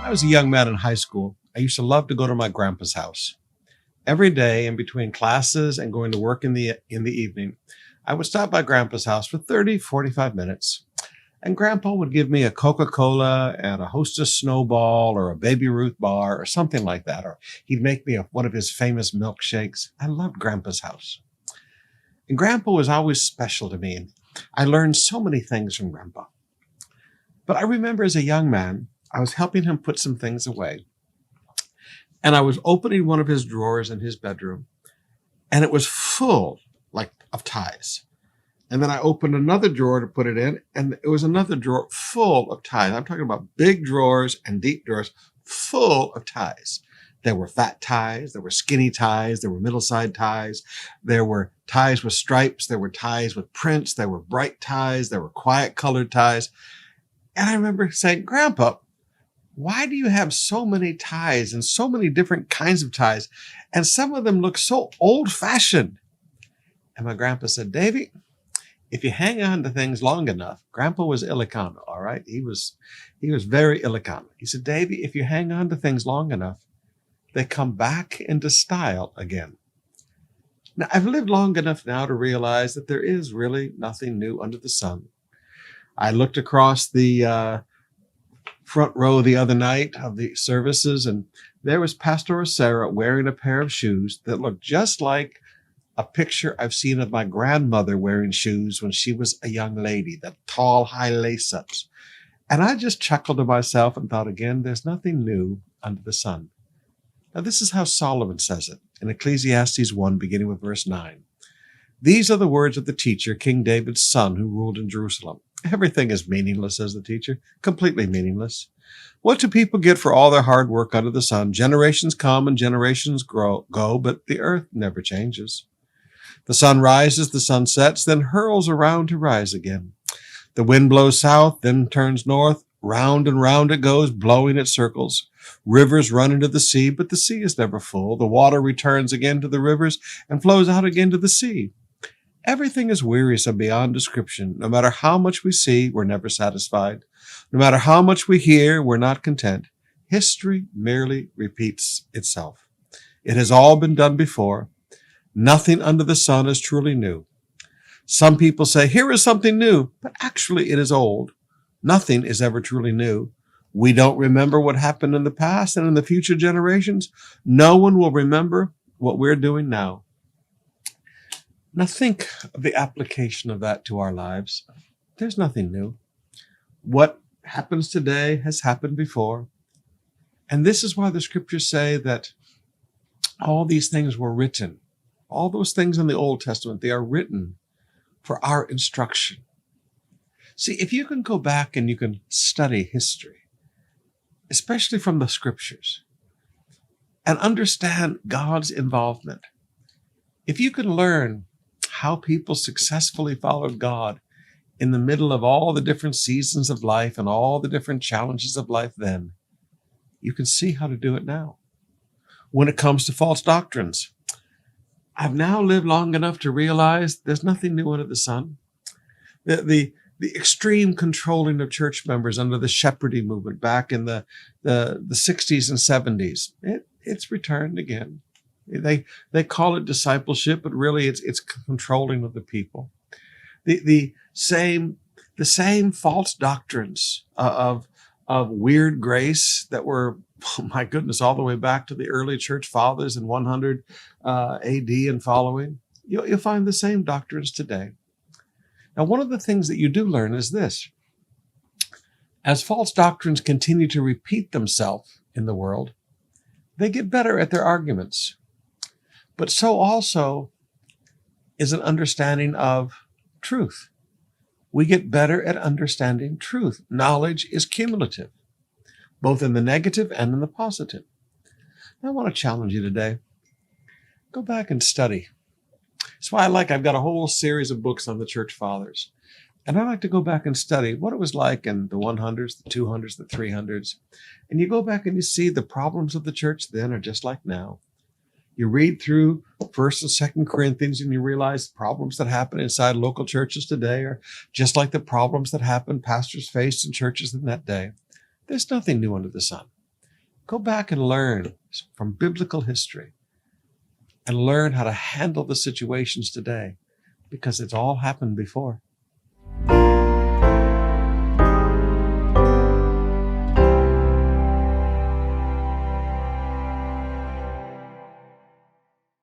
I was a young man in high school, I used to love to go to my grandpa's house. Every day in between classes and going to work in the evening, I would stop by grandpa's house for 30, 45 minutes. And grandpa would give me a Coca-Cola and a Hostess Snowball or a Baby Ruth bar or something like that. Or he'd make me one of his famous milkshakes. I loved grandpa's house. And grandpa was always special to me. And I learned so many things from grandpa. But I remember as a young man, I was helping him put some things away. And I was opening one of his drawers in his bedroom, and it was full, of ties. And then I opened another drawer to put it in, and it was another drawer full of ties. I'm talking about big drawers and deep drawers full of ties. There were fat ties, there were skinny ties, there were middle-sized ties, there were ties with stripes, there were ties with prints, there were bright ties, there were quiet colored ties. And I remember saying, Grandpa, why do you have so many ties and so many different kinds of ties? And some of them look so old-fashioned. And my grandpa said, Davy, if you hang on to things long enough, Grandpa was Ilocano, all right? He was very Ilocano. He said, Davy, if you hang on to things long enough, they come back into style again. Now, I've lived long enough now to realize that there is really nothing new under the sun. I looked across the front row the other night of the services, and there was Pastor Sarah wearing a pair of shoes that looked just like a picture I've seen of my grandmother wearing shoes when she was a young lady, that tall, high lace-ups. And I just chuckled to myself and thought again, there's nothing new under the sun. Now, this is how Solomon says it in Ecclesiastes 1, beginning with verse 9. These are the words of the teacher, King David's son, who ruled in Jerusalem. Everything is meaningless, says the teacher, completely meaningless. What do people get for all their hard work under the sun? Generations come and generations go, but the earth never changes. The sun rises, the sun sets, then hurls around to rise again. The wind blows south, then turns north. Round and round it goes, blowing its circles. Rivers run into the sea, but the sea is never full. The water returns again to the rivers and flows out again to the sea. Everything is wearisome beyond description. No matter how much we see, we're never satisfied. No matter how much we hear, we're not content. History merely repeats itself. It has all been done before. Nothing under the sun is truly new. Some people say, here is something new, but actually it is old. Nothing is ever truly new. We don't remember what happened in the past, and in the future generations, no one will remember what we're doing now. Now think of the application of that to our lives. There's nothing new. What happens today has happened before. And this is why the scriptures say that all these things were written. All those things in the Old Testament, they are written for our instruction. See, if you can go back and you can study history, especially from the scriptures, and understand God's involvement, if you can learn how people successfully followed God in the middle of all the different seasons of life and all the different challenges of life then, you can see how to do it now. When it comes to false doctrines, I've now lived long enough to realize there's nothing new under the sun. The extreme controlling of church members under the shepherding movement back in the 60s and 70s, it's returned again. They call it discipleship, but really it's controlling of the people. The same false doctrines of weird grace that were, oh my goodness, all the way back to the early church fathers in 100 AD and following. You'll find the same doctrines today. Now, one of the things that you do learn is this. As false doctrines continue to repeat themselves in the world, they get better at their arguments. But so also is an understanding of truth. We get better at understanding truth. Knowledge is cumulative, both in the negative and in the positive. I want to challenge you today. Go back and study. That's why I've got a whole series of books on the church fathers. And I like to go back and study what it was like in the 100s, the 200s, the 300s. And you go back and you see the problems of the church then are just like now. You read through 1st and 2nd Corinthians and you realize problems that happen inside local churches today are just like the problems that happened pastors faced in churches in that day. There's nothing new under the sun. Go back and learn from biblical history and learn how to handle the situations today, because it's all happened before.